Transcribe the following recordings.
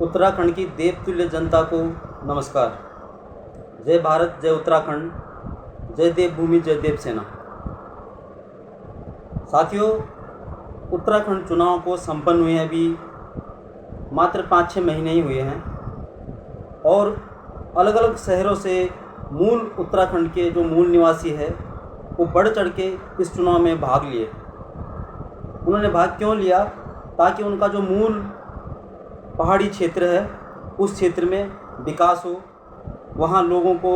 उत्तराखंड की देवतुल्य जनता को नमस्कार। जय भारत, जय उत्तराखंड, जय देवभूमि, जय देव सेना। साथियों, उत्तराखंड चुनाव को संपन्न हुए अभी मात्र 5-6 महीने ही हुए हैं और अलग अलग शहरों से मूल उत्तराखंड के जो मूल निवासी है वो बढ़ चढ़ के इस चुनाव में भाग लिए। उन्होंने भाग क्यों लिया? ताकि उनका जो मूल पहाड़ी क्षेत्र है उस क्षेत्र में विकास हो, वहाँ लोगों को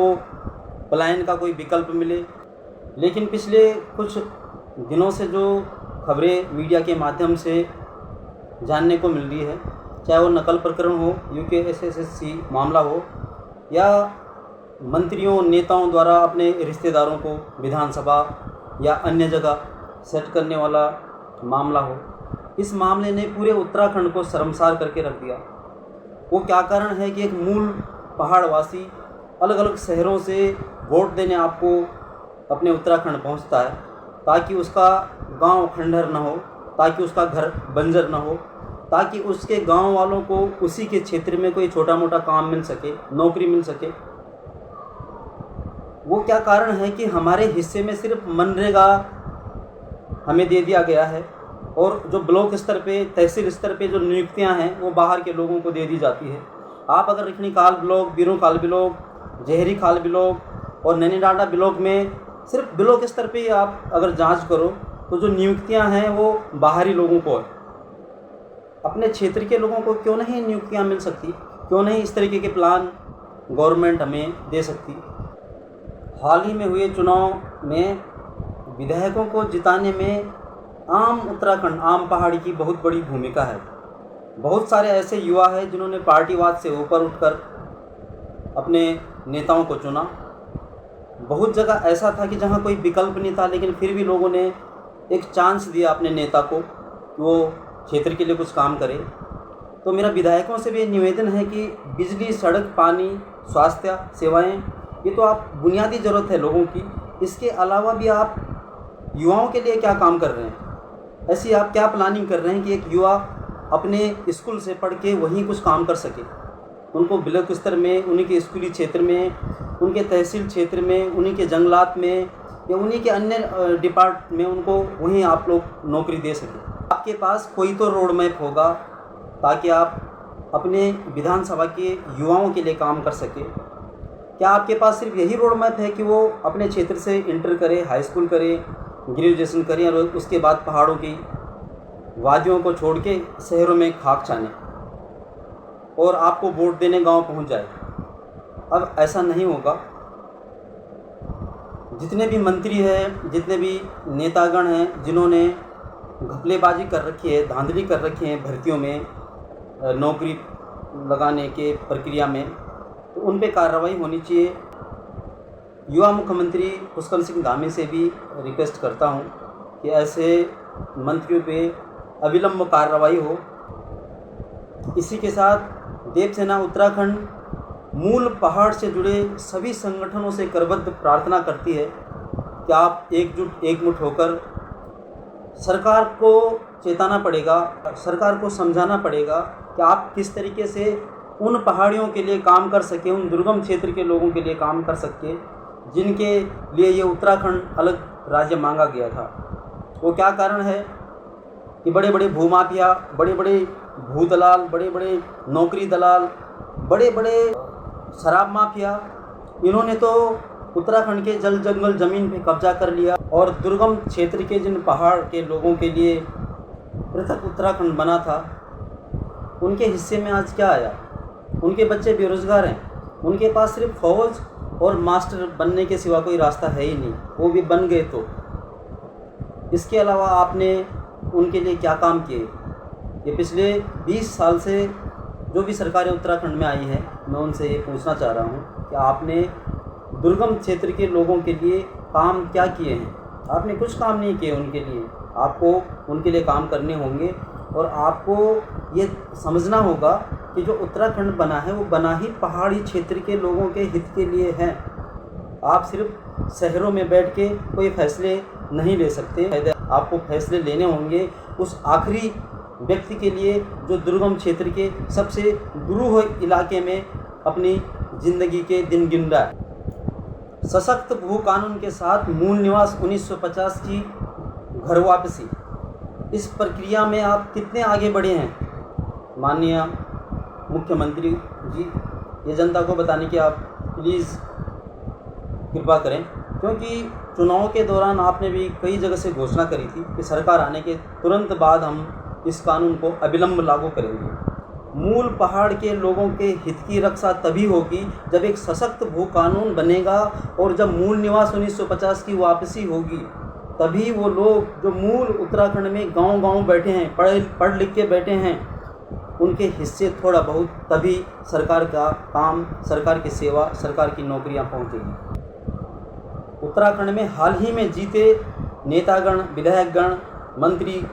पलायन का कोई विकल्प मिले। लेकिन पिछले कुछ दिनों से जो खबरें मीडिया के माध्यम से जानने को मिल रही है, चाहे वो नकल प्रकरण हो, यूकेएसएससी मामला हो, या मंत्रियों नेताओं द्वारा अपने रिश्तेदारों को विधानसभा या अन्य जगह सेट करने वाला मामला हो, इस मामले ने पूरे उत्तराखंड को शर्मसार करके रख दिया। वो क्या कारण है कि एक मूल पहाड़वासी अलग अलग शहरों से वोट देने आपको अपने उत्तराखंड पहुंचता है ताकि उसका गांव खंडहर न हो, ताकि उसका घर बंजर न हो, ताकि उसके गांव वालों को उसी के क्षेत्र में कोई छोटा मोटा काम मिल सके, नौकरी मिल सके। वो क्या कारण है कि हमारे हिस्से में सिर्फ मनरेगा हमें दे दिया गया है और जो ब्लॉक स्तर पे, तहसील स्तर पे जो नियुक्तियां हैं वो बाहर के लोगों को दे दी जाती है। आप अगर रखनी खाल ब्लॉक, बीरों खाल ब्लॉक, जहरी खाल ब्लॉक और नैनीडांडा ब्लॉक में सिर्फ ब्लॉक स्तर पे ही आप अगर जांच करो तो जो नियुक्तियां हैं वो बाहरी लोगों को है। अपने क्षेत्र के लोगों को क्यों नहीं नियुक्तियां मिल सकती? क्यों नहीं इस तरीके के प्लान गवर्नमेंट हमें दे सकती? हाल ही में हुए चुनाव में विधायकों को जिताने में उत्तराखंड आम पहाड़ी की बहुत बड़ी भूमिका है। बहुत सारे ऐसे युवा हैं जिन्होंने पार्टीवाद से ऊपर उठकर अपने नेताओं को चुना। बहुत जगह ऐसा था कि जहां कोई विकल्प नहीं था, लेकिन फिर भी लोगों ने एक चांस दिया अपने नेता को कि वो क्षेत्र के लिए कुछ काम करे। तो मेरा विधायकों से भी निवेदन है कि बिजली, सड़क, पानी, स्वास्थ्य सेवाएं, ये तो आप बुनियादी ज़रूरत है लोगों की। इसके अलावा भी आप युवाओं के लिए क्या काम कर रहे हैं? ऐसी आप क्या प्लानिंग कर रहे हैं कि एक युवा अपने स्कूल से पढ़ के वहीं कुछ काम कर सके? उनको ब्लॉक स्तर में, उन्हीं के स्कूली क्षेत्र में, उनके तहसील क्षेत्र में, उन्हीं के जंगलात में या उन्हीं के अन्य डिपार्ट में उनको वहीं आप लोग नौकरी दे सकें। आपके पास कोई तो रोड मैप होगा ताकि आप अपने विधानसभा के युवाओं के लिए काम कर सके। क्या आपके पास सिर्फ यही रोड मैप है कि वो अपने क्षेत्र से इंटर करे, हाई स्कूल करे, ग्रेजुएशन करें और उसके बाद पहाड़ों की वादियों को छोड़ के शहरों में खाक छाने और आपको वोट देने गांव पहुंच जाए? अब ऐसा नहीं होगा। जितने भी मंत्री हैं, जितने भी नेतागण हैं जिन्होंने घपलेबाजी कर रखी है, धांधली कर रखी है भर्तियों में, नौकरी लगाने के प्रक्रिया में, तो उन पे कार्रवाई होनी चाहिए। युवा मुख्यमंत्री पुष्कर सिंह धामी से भी रिक्वेस्ट करता हूं कि ऐसे मंत्रियों पे अविलंब कार्रवाई हो। इसी के साथ देवसेना उत्तराखंड मूल पहाड़ से जुड़े सभी संगठनों से करबद्ध प्रार्थना करती है कि आप एकमुठ होकर सरकार को चेताना पड़ेगा, सरकार को समझाना पड़ेगा कि आप किस तरीके से उन पहाड़ियों के लिए काम कर सके, उन दुर्गम क्षेत्र के लोगों के लिए काम कर सके जिनके लिए ये उत्तराखंड अलग राज्य मांगा गया था। वो क्या कारण है कि बड़े बड़े भूमाफिया, बड़े बड़े भूदलाल, बड़े बड़े नौकरी दलाल, बड़े बड़े शराब माफिया, इन्होंने तो उत्तराखंड के जल जंगल ज़मीन पे कब्जा कर लिया और दुर्गम क्षेत्र के जिन पहाड़ के लोगों के लिए पृथक उत्तराखंड बना था, उनके हिस्से में आज क्या आया? उनके बच्चे बेरोज़गार हैं, उनके पास सिर्फ फौज और मास्टर बनने के सिवा कोई रास्ता है ही नहीं। वो भी बन गए तो इसके अलावा आपने उनके लिए क्या काम किए? ये पिछले 20 साल से जो भी सरकारें उत्तराखंड में आई हैं, मैं उनसे ये पूछना चाह रहा हूँ कि आपने दुर्गम क्षेत्र के लोगों के लिए काम क्या किए हैं? आपने कुछ काम नहीं किए उनके लिए। आपको उनके लिए काम करने होंगे और आपको ये समझना होगा कि जो उत्तराखंड बना है वो बना ही पहाड़ी क्षेत्र के लोगों के हित के लिए है। आप सिर्फ शहरों में बैठ के कोई फैसले नहीं ले सकते। आपको फैसले लेने होंगे उस आखिरी व्यक्ति के लिए जो दुर्गम क्षेत्र के सबसे दुरूह इलाके में अपनी ज़िंदगी के दिन गिन रहा है। सशक्त भू कानून के साथ मूल निवास 1950 की घर वापसी, इस प्रक्रिया में आप कितने आगे बढ़े हैं माननीय मुख्यमंत्री जी? ये जनता को बताने की आप प्लीज़ कृपा करें, क्योंकि चुनाव के दौरान आपने भी कई जगह से घोषणा करी थी कि सरकार आने के तुरंत बाद हम इस कानून को अविलंब लागू करेंगे। मूल पहाड़ के लोगों के हित की रक्षा तभी होगी जब एक सशक्त भू कानून बनेगा, और जब मूल निवास 1950 की वापसी होगी तभी वो लोग जो मूल उत्तराखंड में गांव-गांव बैठे हैं, पढ़ लिख के बैठे हैं, उनके हिस्से थोड़ा बहुत तभी सरकार का काम, सरकार की सेवा, सरकार की नौकरियां पहुंचेगी। उत्तराखंड में हाल ही में जीते नेतागण, विधायकगण, मंत्री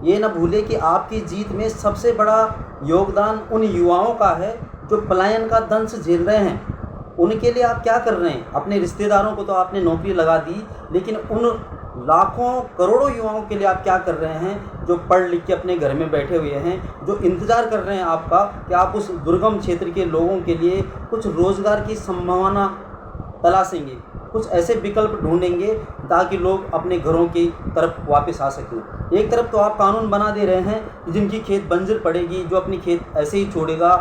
ये न भूले कि आपकी जीत में सबसे बड़ा योगदान उन युवाओं का है जो पलायन का दंश झेल रहे हैं। उनके लिए आप क्या कर रहे हैं? अपने रिश्तेदारों को तो आपने नौकरी लगा दी, लेकिन उन लाखों करोड़ों युवाओं के लिए आप क्या कर रहे हैं जो पढ़ लिख के अपने घर में बैठे हुए हैं, जो इंतज़ार कर रहे हैं आपका कि आप उस दुर्गम क्षेत्र के लोगों के लिए कुछ रोज़गार की संभावना तलाशेंगे, कुछ ऐसे विकल्प ढूंढेंगे ताकि लोग अपने घरों की तरफ वापस आ सकें। एक तरफ तो आप कानून बना दे रहे हैं कि जिनकी खेत बंजर पड़ेगी, जो अपनी खेत ऐसे ही छोड़ेगा,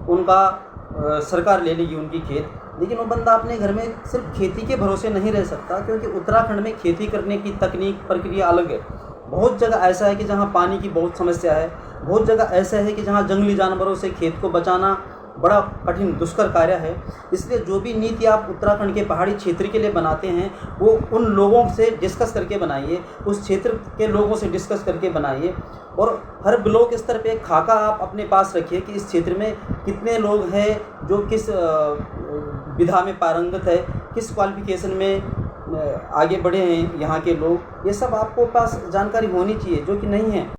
उनका सरकार ले लेगी उनकी खेत, लेकिन वो बंदा अपने घर में सिर्फ खेती के भरोसे नहीं रह सकता, क्योंकि उत्तराखंड में खेती करने की तकनीक प्रक्रिया अलग है। बहुत जगह ऐसा है कि जहाँ पानी की बहुत समस्या है, बहुत जगह ऐसा है कि जहाँ जंगली जानवरों से खेत को बचाना बड़ा कठिन दुष्कर कार्य है। इसलिए जो भी नीति आप उत्तराखंड के पहाड़ी क्षेत्र के लिए बनाते हैं वो उन लोगों से डिस्कस करके बनाइए, उस क्षेत्र के लोगों से डिस्कस करके बनाइए, और हर ब्लॉक स्तर पे खाका आप अपने पास रखिए कि इस क्षेत्र में कितने लोग हैं जो किस विधा में पारंगत है, किस क्वालिफिकेशन में आगे बढ़े हैं यहाँ के लोग। ये सब आपको पास जानकारी होनी चाहिए, जो कि नहीं है।